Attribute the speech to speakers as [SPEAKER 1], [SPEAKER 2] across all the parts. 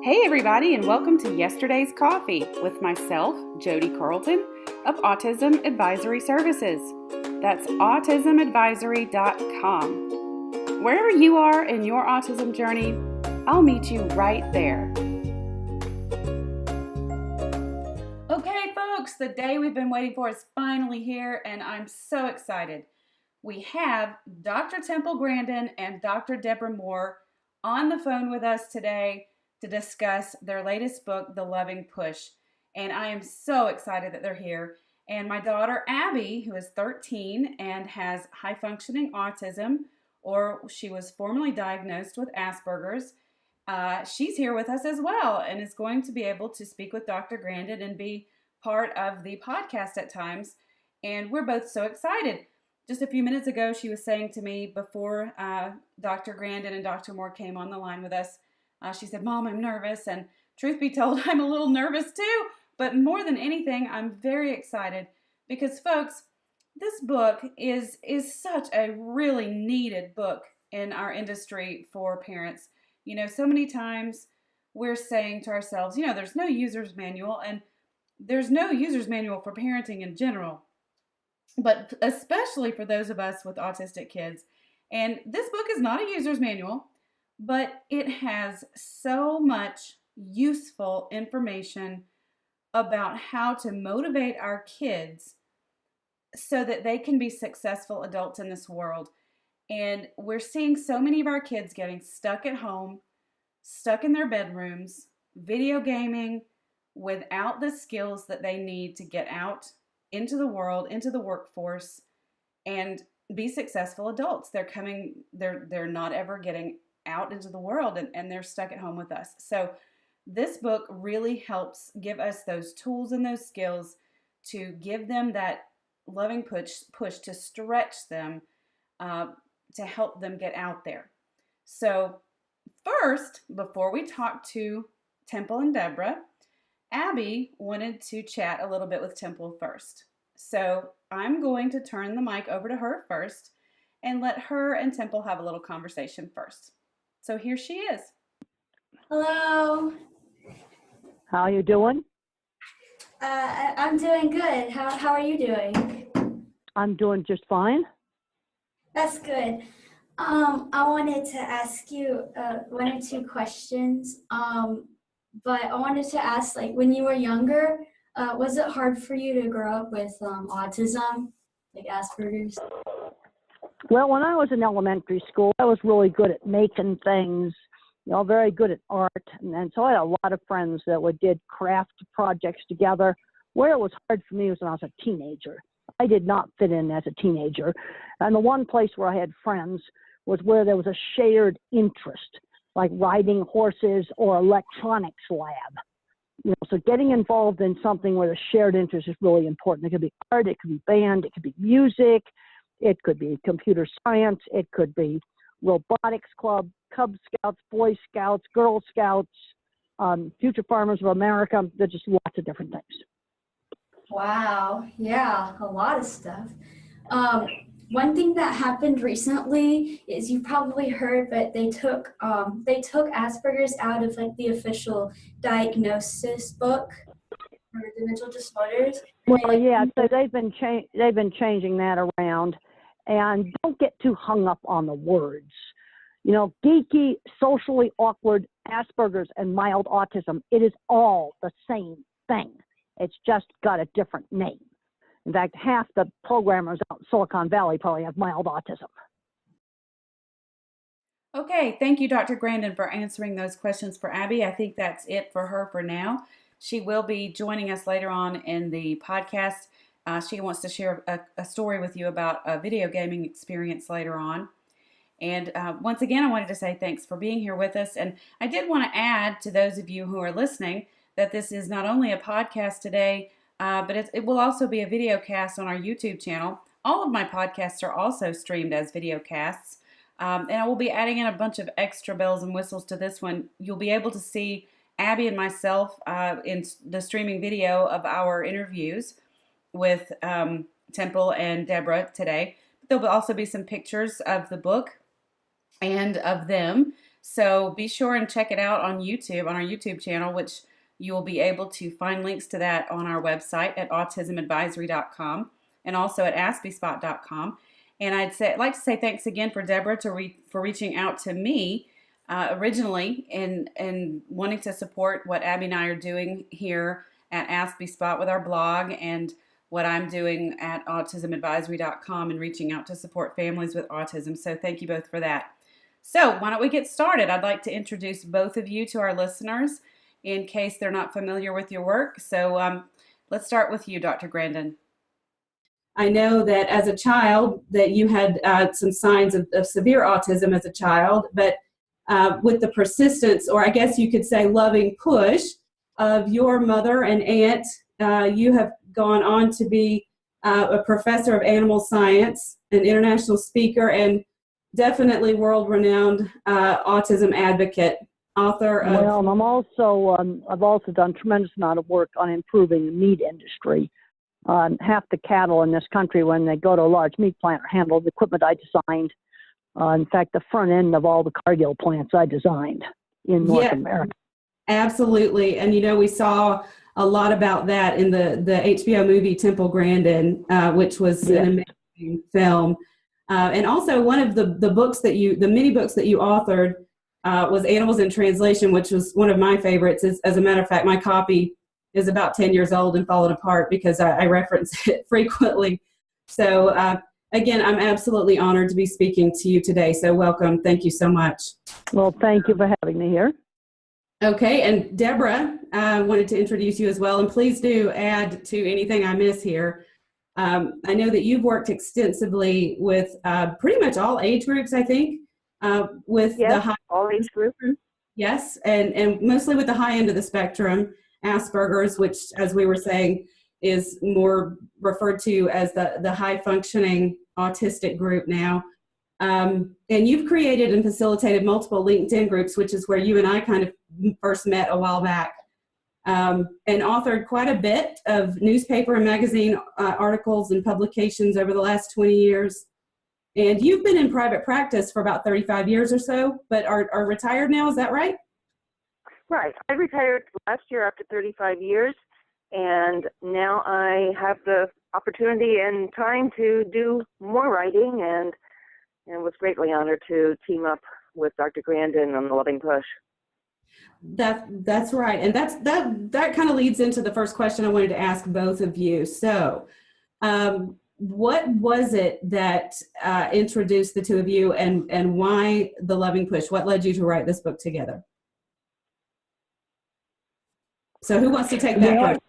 [SPEAKER 1] Hey everybody, and welcome to Yesterday's Coffee with myself, Jodi Carlton of Autism Advisory Services. That's autismadvisory.com. Wherever you are in your autism journey, I'll meet you right there. Okay, folks, the day we've been waiting for is finally here, and I'm so excited. We have Dr. Temple Grandin and Dr. Debra Moore on the phone with us today to discuss their latest book, The Loving Push. And I am so excited that they're here. And my daughter, Abby, who is 13 and has high-functioning autism, or she was formerly diagnosed with Asperger's, she's here with us as well and is going to be able to speak with Dr. Grandin and be part of the podcast at times. And we're both so excited. Just a few minutes ago, she was saying to me before Dr. Grandin and Dr. Moore came on the line with us, she said, "Mom, I'm nervous." And truth be told, I'm a little nervous too. But more than anything, I'm very excited because, folks, this book is such a really needed book in our industry for parents. You know, so many times we're saying to ourselves, you know, there's no user's manual, and there's no user's manual for parenting in general, but especially for those of us with autistic kids. And this book is not a user's manual, but it has so much useful information about how to motivate our kids so that they can be successful adults in this world. And we're seeing so many of our kids getting stuck at home, stuck in their bedrooms, video gaming, without the skills that they need to get out into the world, into the workforce, and be successful adults. They're not ever getting out into the world, and they're stuck at home with us. So this book really helps give us those tools and those skills to give them that loving push to stretch them, to help them get out there. So first, before we talk to Temple and Debra, Abby wanted to chat a little bit with Temple first. So I'm going to turn the mic over to her first and let her and Temple have a little conversation first. So here she is.
[SPEAKER 2] Hello.
[SPEAKER 3] How are you doing?
[SPEAKER 2] I'm doing good. How are you doing?
[SPEAKER 3] I'm doing just fine.
[SPEAKER 2] That's good. I wanted to ask you one or two questions. But I wanted to ask, like, when you were younger, was it hard for you to grow up with autism, like Asperger's?
[SPEAKER 3] Well, when I was in elementary school, I was really good at making things, you know, very good at art. And so I had a lot of friends that did craft projects together. Where it was hard for me was when I was a teenager. I did not fit in as a teenager. And the one place where I had friends was where there was a shared interest, like riding horses or electronics lab. You know, so getting involved in something where the shared interest is really important. It could be art, it could be band, it could be music, it could be computer science, it could be robotics club, Cub Scouts, Boy Scouts, Girl Scouts, Future Farmers of America. There's just lots of different things.
[SPEAKER 2] Wow. Yeah, a lot of stuff. One thing that happened recently is you probably heard, but they took Asperger's out of like the official diagnosis book for the mental disorders.
[SPEAKER 3] Well, yeah, so they've been changing that around, and don't get too hung up on the words. You know, geeky, socially awkward, Asperger's, and mild autism, it is all the same thing. It's just got a different name. In fact, half the programmers out in Silicon Valley probably have mild autism.
[SPEAKER 1] Okay, thank you, Dr. Grandin, for answering those questions for Abby. I think that's it for her for now. She will be joining us later on in the podcast. She wants to share a story with you about a video gaming experience later on. And once again, I wanted to say thanks for being here with us. And I did want to add to those of you who are listening that this is not only a podcast today, but it will also be a video cast on our YouTube channel. All of my podcasts are also streamed as video casts. And I will be adding in a bunch of extra bells and whistles to this one. You'll be able to see Abby and myself in the streaming video of our interviews with Temple and Debra today. There'll also be some pictures of the book and of them So be sure and check it out on YouTube, on our YouTube channel, which you will be able to find links to that on our website at autismadvisory.com and also at aspyspot.com. And I'd like to say thanks again for Debra for reaching out to me originally and wanting to support what Abby and I are doing here at Aspie Spot with our blog and what I'm doing at autismadvisory.com and reaching out to support families with autism. So thank you both for that. So why don't we get started? I'd like to introduce both of you to our listeners in case they're not familiar with your work. So let's start with you, Dr. Grandin. I know that as a child that you had some signs of severe autism as a child, but with the persistence, or I guess you could say loving push of your mother and aunt, you have gone on to be a professor of animal science, an international speaker, and definitely world-renowned autism advocate, author of...
[SPEAKER 3] Well, I've also done a tremendous amount of work on improving the meat industry. Half the cattle in this country, when they go to a large meat plant, are handled with equipment I designed. In fact, the front end of all the Cargill plants I designed in North America. Absolutely. And,
[SPEAKER 1] we saw a lot about that in the HBO movie Temple Grandin, which was an amazing film. And also one of the many books that you authored was Animals in Translation, which was one of my favorites. As a matter of fact, my copy is about 10 years old and fallen apart because I reference it frequently. So again, I'm absolutely honored to be speaking to you today. So welcome. Thank you so much.
[SPEAKER 3] Well, thank you for having me here.
[SPEAKER 1] Okay, and Debra, wanted to introduce you as well, and please do add to anything I miss here. I know that you've worked extensively with pretty much all age groups, I think, with the high
[SPEAKER 4] all age groups.
[SPEAKER 1] Yes, and mostly with the high end of the spectrum, Asperger's, which, as we were saying, is more referred to as the high-functioning autistic group now. And you've created and facilitated multiple LinkedIn groups, which is where you and I kind of first met a while back, and authored quite a bit of newspaper and magazine articles and publications over the last 20 years. And you've been in private practice for about 35 years or so, but are retired now, is that right?
[SPEAKER 4] Right. I retired last year after 35 years, and now I have the opportunity and time to do more writing, and was greatly honored to team up with Dr. Grandin on the Loving Push.
[SPEAKER 1] That's right, and that kind of leads into the first question I wanted to ask both of you. So, what was it that introduced the two of you, and why the Loving Push? What led you to write this book together? So who wants to take that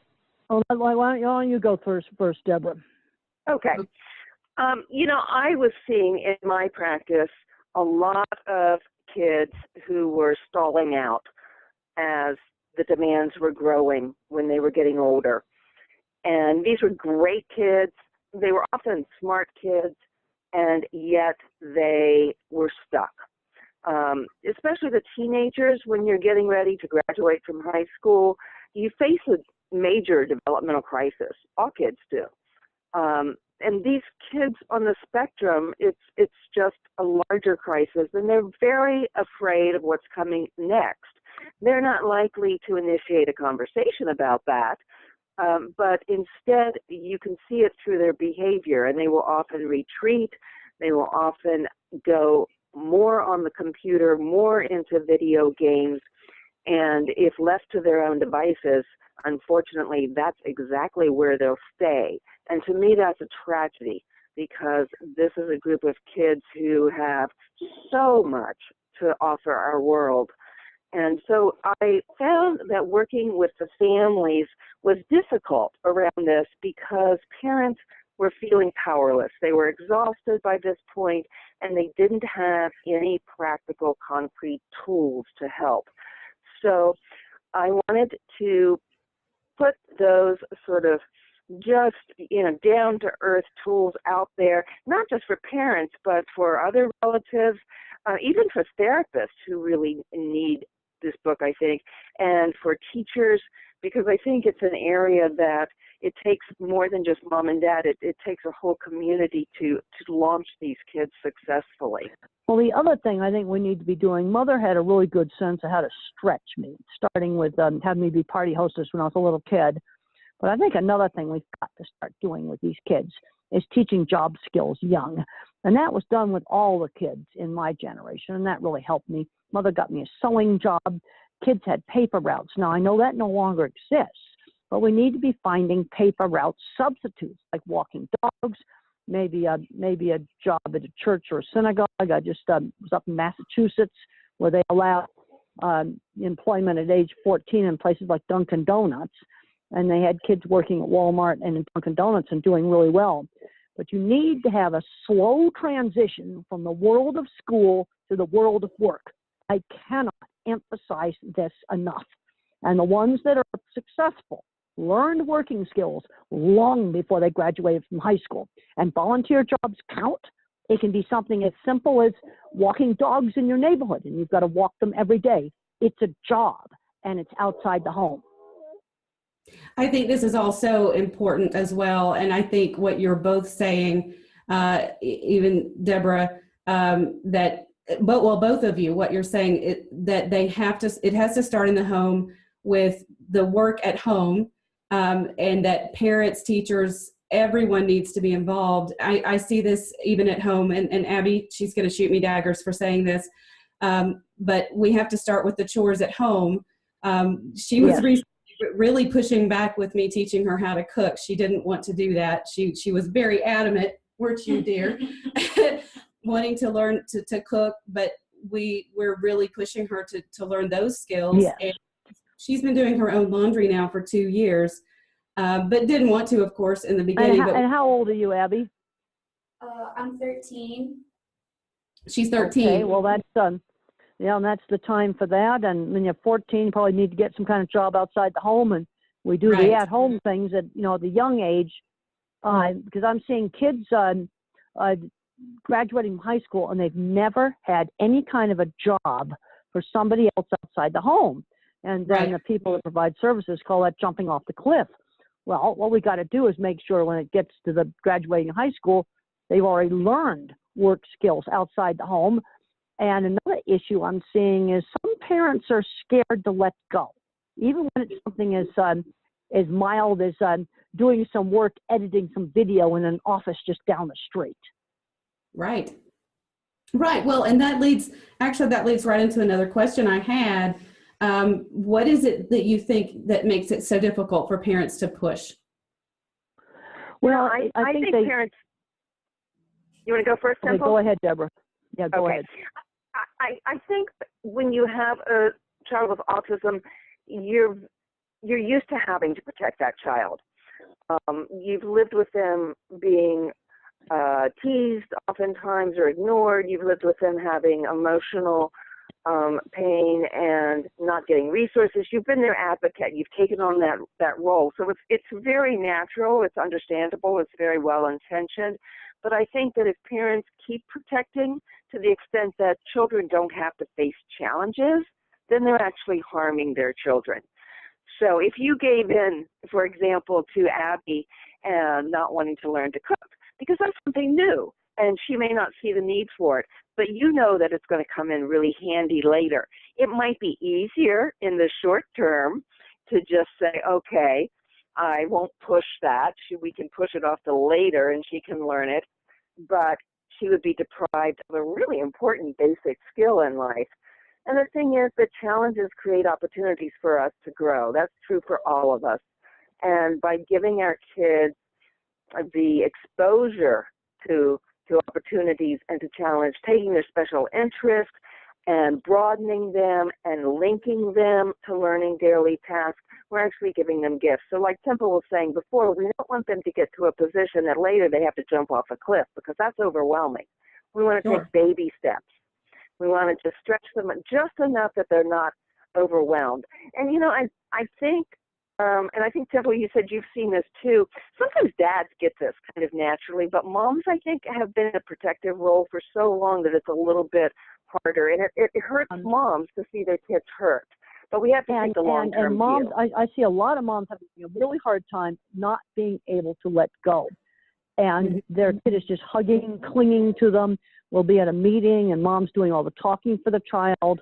[SPEAKER 1] first?
[SPEAKER 3] Why don't you go first, Debra?
[SPEAKER 4] Okay. I was seeing in my practice a lot of kids who were stalling out as the demands were growing when they were getting older. And these were great kids. They were often smart kids, and yet they were stuck. Especially the teenagers, when you're getting ready to graduate from high school, you face a major developmental crisis. All kids do. And these kids on the spectrum, it's just a larger crisis, and they're very afraid of what's coming next. They're not likely to initiate a conversation about that, but instead you can see it through their behavior, and they will often retreat. They will often go more on the computer, more into video games, and if left to their own devices, unfortunately, that's exactly where they'll stay. And to me, that's a tragedy, because this is a group of kids who have so much to offer our world. And so I found that working with the families was difficult around this because parents were feeling powerless. They were exhausted by this point, and they didn't have any practical, concrete tools to help. So I wanted to put those sort of just, down-to-earth tools out there, not just for parents, but for other relatives, even for therapists who really need this book, I think, and for teachers, because I think it's an area that it takes more than just mom and dad. It takes a whole community to launch these kids successfully.
[SPEAKER 3] Well, the other thing I think we need to be doing, Mother had a really good sense of how to stretch me, starting with having me be party hostess when I was a little kid. But I think another thing we've got to start doing with these kids is teaching job skills young. And that was done with all the kids in my generation, and that really helped me. Mother got me a sewing job. Kids had paper routes. Now, I know that no longer exists, but we need to be finding paper route substitutes, like walking dogs, maybe a job at a church or a synagogue. I just was up in Massachusetts where they allow employment at age 14 in places like Dunkin' Donuts. And they had kids working at Walmart and in Dunkin' Donuts and doing really well. But you need to have a slow transition from the world of school to the world of work. I cannot emphasize this enough. And the ones that are successful learned working skills long before they graduated from high school. And volunteer jobs count. It can be something as simple as walking dogs in your neighborhood, and you've got to walk them every day. It's a job, and it's outside the home.
[SPEAKER 1] I think this is also important as well, and I think what you're both saying, even Debra, both of you, what you're saying, that it has to start in the home with the work at home, and that parents, teachers, everyone needs to be involved. I see this even at home, and Abby, she's going to shoot me daggers for saying this, but we have to start with the chores at home. She was recently really pushing back with me, teaching her how to cook. She didn't want to do that. She was very adamant, weren't you, dear, wanting to learn to cook, but we're really pushing her to learn those skills.
[SPEAKER 3] Yes.
[SPEAKER 1] And she's been doing her own laundry now for 2 years, but didn't want to, of course, in the beginning.
[SPEAKER 3] And how old are you, Abby?
[SPEAKER 2] I'm 13.
[SPEAKER 1] She's 13.
[SPEAKER 3] Okay, well, that's done. Yeah, and that's the time for that. And when you're 14, you probably need to get some kind of job outside the home. And we do the at-home things at the young age, because I'm seeing kids graduating from high school and they've never had any kind of a job for somebody else outside the home. And then the people that provide services call that jumping off the cliff. Well, what we got to do is make sure when it gets to the graduating high school, they've already learned work skills outside the home. And another issue I'm seeing is some parents are scared to let go, even when it's something as mild as doing some work, editing some video in an office just down the street.
[SPEAKER 1] Right. Well, and that leads right into another question I had. What is it that you think that makes it so difficult for parents to push?
[SPEAKER 3] Well,
[SPEAKER 4] I think parents. You want to go first, Temple?
[SPEAKER 3] Okay, go ahead, Debra. Yeah, go ahead.
[SPEAKER 4] I think when you have a child with autism, you're used to having to protect that child. You've lived with them being teased oftentimes or ignored. You've lived with them having emotional pain and not getting resources. You've been their advocate. You've taken on that role. So it's very natural. It's understandable. It's very well intentioned. But I think that if parents keep protecting to the extent that children don't have to face challenges, then they're actually harming their children. So if you gave in, for example, to Abby and not wanting to learn to cook, because that's something new, and she may not see the need for it, but you know that it's going to come in really handy later. It might be easier in the short term to just say, okay, I won't push that. We can push it off to later and she can learn it, but she would be deprived of a really important basic skill in life. And the thing is that challenges create opportunities for us to grow. That's true for all of us. And by giving our kids the exposure to opportunities and to challenge, taking their special interests and broadening them and linking them to learning daily tasks, we're actually giving them gifts. So like Temple was saying before, we don't want them to get to a position that later they have to jump off a cliff, because that's overwhelming. We want to take baby steps. We want to just stretch them just enough that they're not overwhelmed. And, I think, and I think, Temple, you said you've seen this too. Sometimes dads get this kind of naturally, but moms, I think, have been in a protective role for so long that it's a little bit harder. And it hurts moms to see their kids hurt. But we have to take the long-term
[SPEAKER 3] and moms,
[SPEAKER 4] view.
[SPEAKER 3] I see a lot of moms having a really hard time not being able to let go. and their kid is just hugging, clinging to them. We'll be at a meeting and mom's doing all the talking for the child.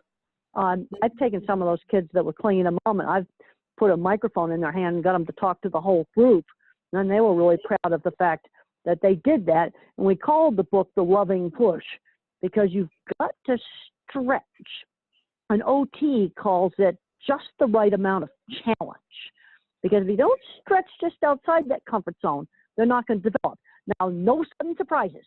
[SPEAKER 3] I've taken some of those kids that were clinging to mom, and I've put a microphone in their hand and got them to talk to the whole group. And they were really proud of the fact that they did that. And we called the book The Loving Push, because you've got to stretch. An OT calls it just the right amount of challenge. Because if you don't stretch just outside that comfort zone, they're not going to develop. Now, no sudden surprises.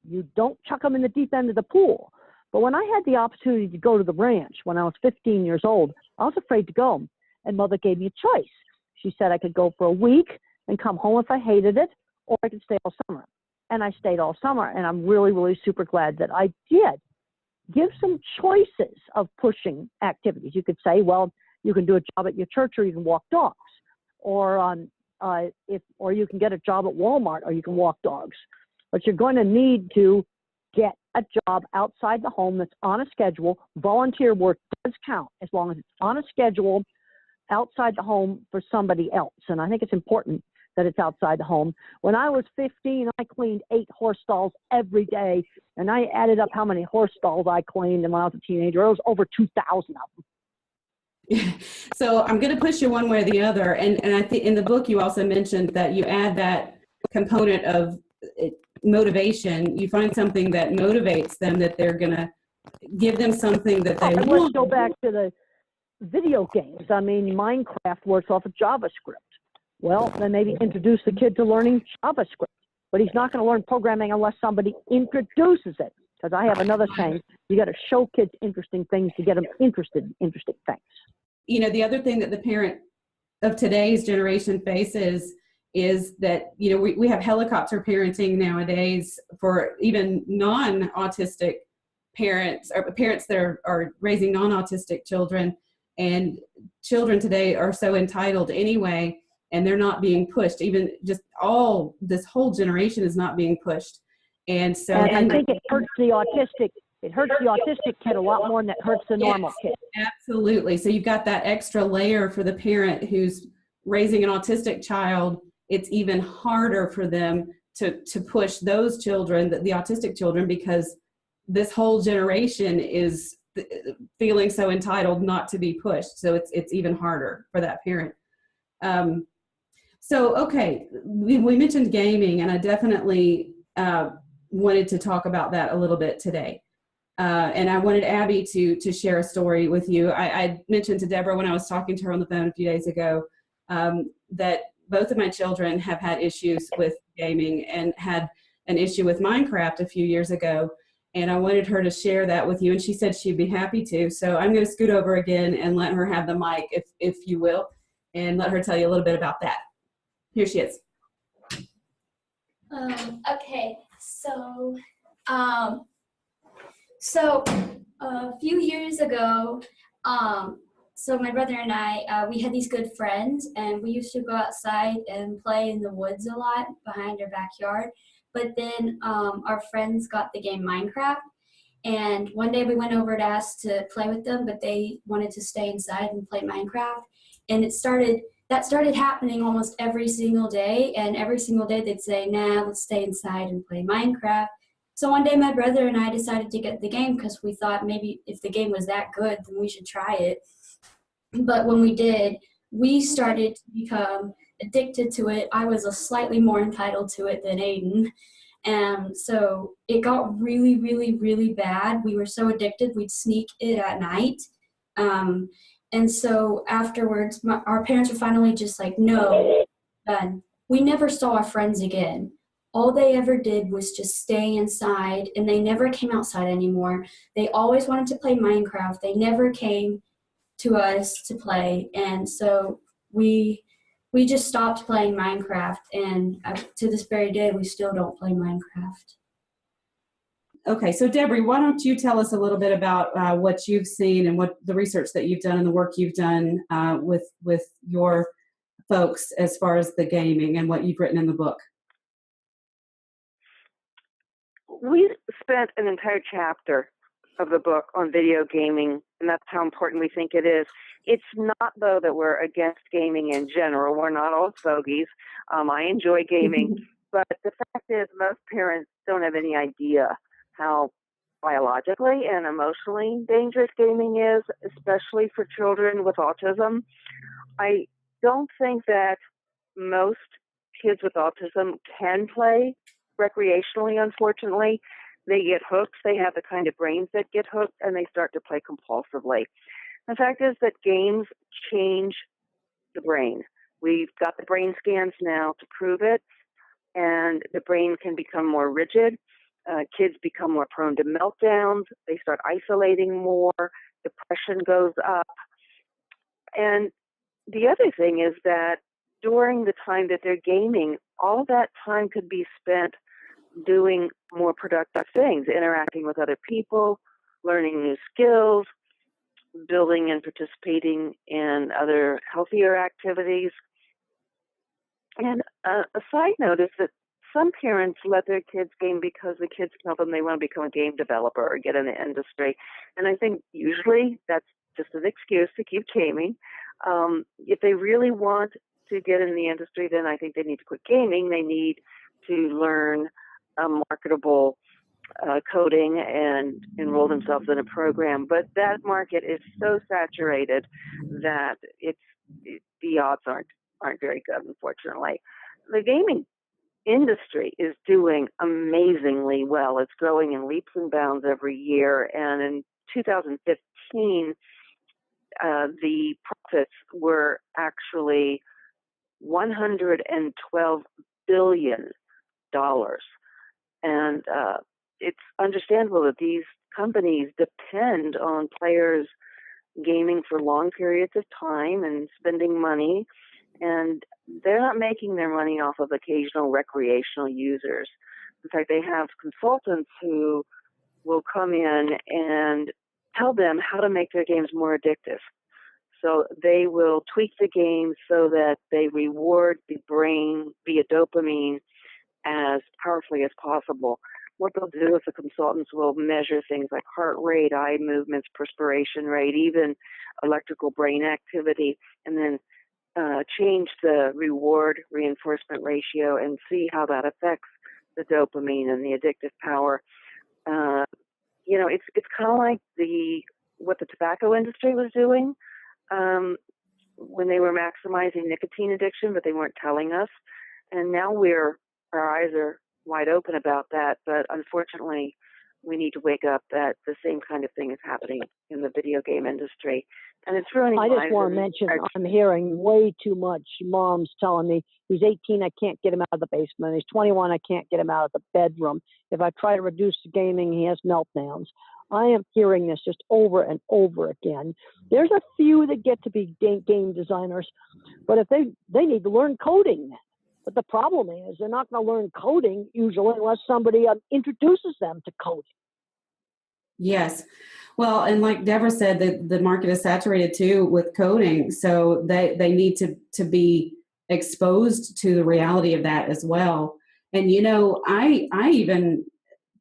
[SPEAKER 3] You don't chuck them in the deep end of the pool. But when I had the opportunity to go to the ranch when I was 15 years old, I was afraid to go. And mother gave me a choice. She said I could go for a week and come home if I hated it, or I could stay all summer. And I stayed all summer, and I'm really, really super glad that I did. Give some choices of pushing activities. You could say, well, you can do a job at your church, or you can walk dogs, or you can get a job at Walmart, or you can walk dogs. But you're going to need to get a job outside the home that's on a schedule. Volunteer work does count as long as it's on a schedule outside the home for somebody else. And I think it's important that it's outside the home. When I was 15, I cleaned 8 horse stalls every day. And I added up how many horse stalls I cleaned. And when I was a teenager, it was over 2,000 of them.
[SPEAKER 1] So I'm going to push you one way or the other. And I think in the book, you also mentioned that you add that component of motivation. You find something that motivates them, that they're going to give them something that they want.
[SPEAKER 3] Let's go back to the video games. I mean, Minecraft works off of JavaScript. Well, then maybe introduce the kid to learning JavaScript. But he's not going to learn programming unless somebody introduces it. Because I have another saying, you got to show kids interesting things to get them interested in interesting things.
[SPEAKER 1] You know, the other thing that the parent of today's generation faces is that, you know, we have helicopter parenting nowadays for even non-autistic parents, or parents that are raising non-autistic children. And children today are so entitled anyway, and they're not being pushed. Even just this whole generation is not being pushed. And so
[SPEAKER 3] I think it hurts the autistic. It hurts the autistic kid a lot more than it hurts the normal kid.
[SPEAKER 1] Absolutely. So you've got that extra layer for the parent who's raising an autistic child. It's even harder for them to push those children, the autistic children, because this whole generation is feeling so entitled not to be pushed. So it's even harder for that parent. So, okay, we mentioned gaming, and I definitely wanted to talk about that a little bit today. And I wanted Abby to share a story with you. I mentioned to Debra when I was talking to her on the phone a few days ago that both of my children have had issues with gaming and had an issue with Minecraft a few years ago. And I wanted her to share that with you, and she said she'd be happy to. So I'm going to scoot over again and let her have the mic, if you will, and let her tell you a little bit about that. Here she is.
[SPEAKER 2] Okay, so a few years ago, so my brother and I, we had these good friends, and we used to go outside and play in the woods a lot behind our backyard. But then our friends got the game Minecraft, and one day we went over to ask to play with them, but they wanted to stay inside and play Minecraft. And that started happening almost every single day, and every single day they'd say, nah, let's stay inside and play Minecraft. So one day my brother and I decided to get the game because we thought maybe if the game was that good, then we should try it. But when we did, we started to become addicted to it. I was slightly more entitled to it than Aiden. And so it got really, really, really bad. We were so addicted, we'd sneak it at night. And so afterwards, our parents were finally just like, no, done. We never saw our friends again. All they ever did was just stay inside, and they never came outside anymore. They always wanted to play Minecraft. They never came to us to play. And so we just stopped playing Minecraft, and to this very day, we still don't play Minecraft.
[SPEAKER 1] Okay, so Debra, why don't you tell us a little bit about what you've seen and what the research that you've done and the work you've done with your folks as far as the gaming and what you've written in the book.
[SPEAKER 4] We spent an entire chapter of the book on video gaming, and that's how important we think it is. It's not, though, that we're against gaming in general. We're not all fogies. I enjoy gaming. But the fact is, most parents don't have any idea how biologically and emotionally dangerous gaming is, especially for children with autism. I don't think that most kids with autism can play recreationally, unfortunately. They get hooked. They have the kind of brains that get hooked, and they start to play compulsively. The fact is that games change the brain. We've got the brain scans now to prove it, and the brain can become more rigid. Kids become more prone to meltdowns. They start isolating more. Depression goes up. And the other thing is that during the time that they're gaming, all that time could be spent doing more productive things, interacting with other people, learning new skills, building and participating in other healthier activities. And a side note is that some parents let their kids game because the kids tell them they want to become a game developer or get in the industry. And I think usually that's just an excuse to keep gaming. If they really want to get in the industry, then I think they need to quit gaming. They need to learn marketable coding and enroll themselves in a program. But that market is so saturated that the odds aren't very good, unfortunately. The gaming industry is doing amazingly well. It's growing in leaps and bounds every year. And in 2015, the profits were actually $112 billion. And it's understandable that these companies depend on players gaming for long periods of time and spending money, and they're not making their money off of occasional recreational users. In fact, they have consultants who will come in and tell them how to make their games more addictive. So they will tweak the game so that they reward the brain via dopamine as powerfully as possible. What they'll do is the consultants will measure things like heart rate, eye movements, perspiration rate, even electrical brain activity, and then change the reward reinforcement ratio and see how that affects the dopamine and the addictive power. It's kind of like what the tobacco industry was doing when they were maximizing nicotine addiction, but they weren't telling us. And now our eyes are wide open about that, but unfortunately, we need to wake up that the same kind of thing is happening in the video game industry, and it's ruining lives.
[SPEAKER 3] I just want to mention, I'm hearing way too much moms telling me, he's 18, I can't get him out of the basement. He's 21, I can't get him out of the bedroom. If I try to reduce the gaming, he has meltdowns. I am hearing this just over and over again. There's a few that get to be game designers, but if they need to learn coding. But the problem is they're not going to learn coding usually unless somebody introduces them to coding.
[SPEAKER 1] Yes. Well, and like Debra said, the market is saturated too with coding. So they need to be exposed to the reality of that as well. And, I even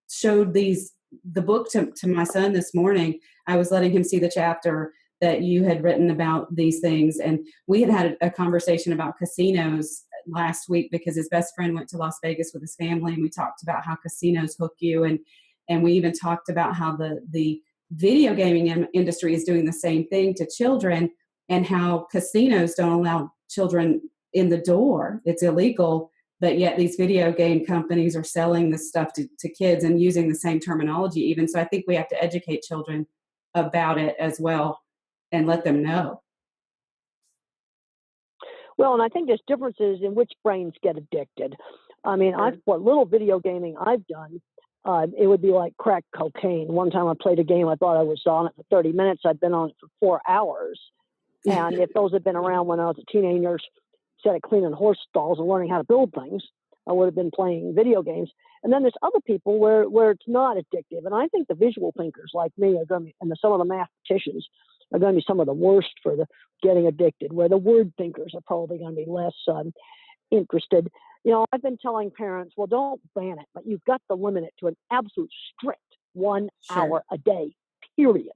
[SPEAKER 1] showed the book to my son this morning. I was letting him see the chapter that you had written about these things. And we had a conversation about casinos last week because his best friend went to Las Vegas with his family, and we talked about how casinos hook you, and we even talked about how the video gaming industry is doing the same thing to children, and how casinos don't allow children in the door. It's illegal, but yet these video game companies are selling this stuff to kids and using the same terminology even. So I think we have to educate children about it as well and let them know.
[SPEAKER 3] Well, and I think there's differences in which brains get addicted. I mean, what little video gaming I've done, it would be like crack cocaine. One time I played a game, I thought I was on it for 30 minutes. I'd been on it for 4 hours. And if those had been around when I was a teenager, instead of cleaning horse stalls and learning how to build things, I would have been playing video games. And then there's other people where it's not addictive. And I think the visual thinkers like me are going to be, and some of the mathematicians are going to be some of the worst for the getting addicted, where the word thinkers are probably going to be less interested. I've been telling parents, well, don't ban it, but you've got to limit it to an absolute strict 1 hour a day, period.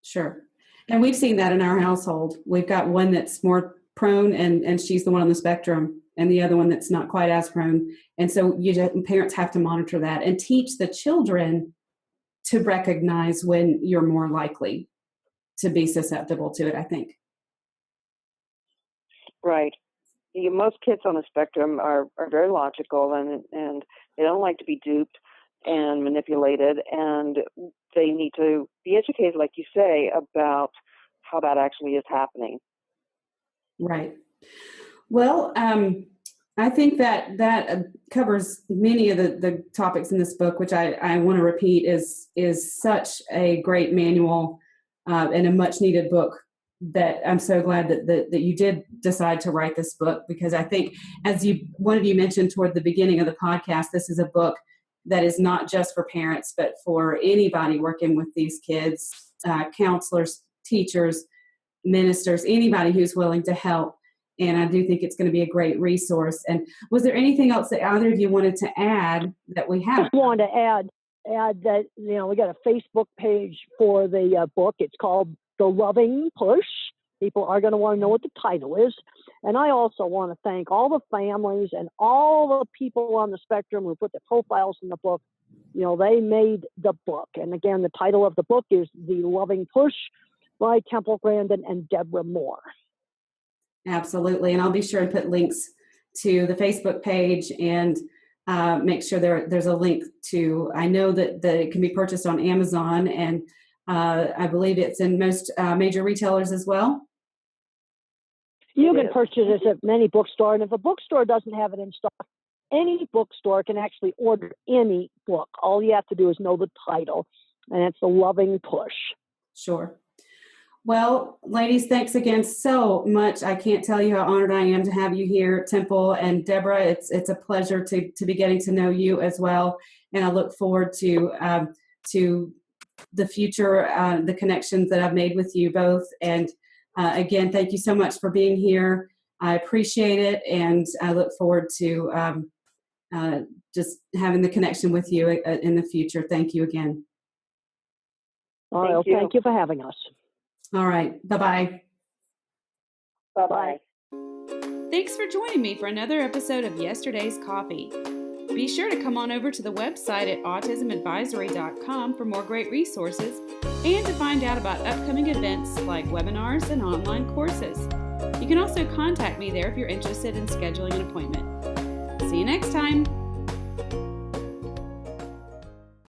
[SPEAKER 1] Sure. And we've seen that in our household. We've got one that's more prone, and she's the one on the spectrum. and the other one that's not quite as prone. And so parents have to monitor that and teach the children to recognize when you're more likely to be susceptible to it, I think.
[SPEAKER 4] Right. Most kids on the spectrum are very logical, and they don't like to be duped and manipulated, and they need to be educated, like you say, about how that actually is happening.
[SPEAKER 1] Right. Well, I think that covers many of the topics in this book, which I want to repeat is such a great manual and a much needed book that I'm so glad that you did decide to write this book, because I think, as one of you mentioned toward the beginning of the podcast, this is a book that is not just for parents, but for anybody working with these kids, counselors, teachers, ministers, anybody who's willing to help. And I do think it's going to be a great resource. And was there anything else that either of you wanted to add that we haven't?
[SPEAKER 3] I just wanted to add that, we got a Facebook page for the book. It's called The Loving Push. People are going to want to know what the title is. And I also want to thank all the families and all the people on the spectrum who put their profiles in the book. They made the book. And again, the title of the book is The Loving Push by Temple Grandin and Debra Moore.
[SPEAKER 1] Absolutely. And I'll be sure to put links to the Facebook page and make sure there's a link to, I know that it can be purchased on Amazon, and I believe it's in most major retailers as well.
[SPEAKER 3] You can purchase it at any bookstore, and if a bookstore doesn't have it in stock, any bookstore can actually order any book. All you have to do is know the title, and it's The Loving Push.
[SPEAKER 1] Sure. Well, ladies, thanks again so much. I can't tell you how honored I am to have you here, Temple and Debra. It's a pleasure to be getting to know you as well, and I look forward to the future, the connections that I've made with you both. And again, thank you so much for being here. I appreciate it, and I look forward to just having the connection with you in the future. Thank you again.
[SPEAKER 3] All right, thank you for having us.
[SPEAKER 1] All right. Bye-bye.
[SPEAKER 4] Bye-bye.
[SPEAKER 1] Thanks for joining me for another episode of Yesterday's Coffee. Be sure to come on over to the website at autismadvisory.com for more great resources and to find out about upcoming events like webinars and online courses. You can also contact me there if you're interested in scheduling an appointment. See you next time.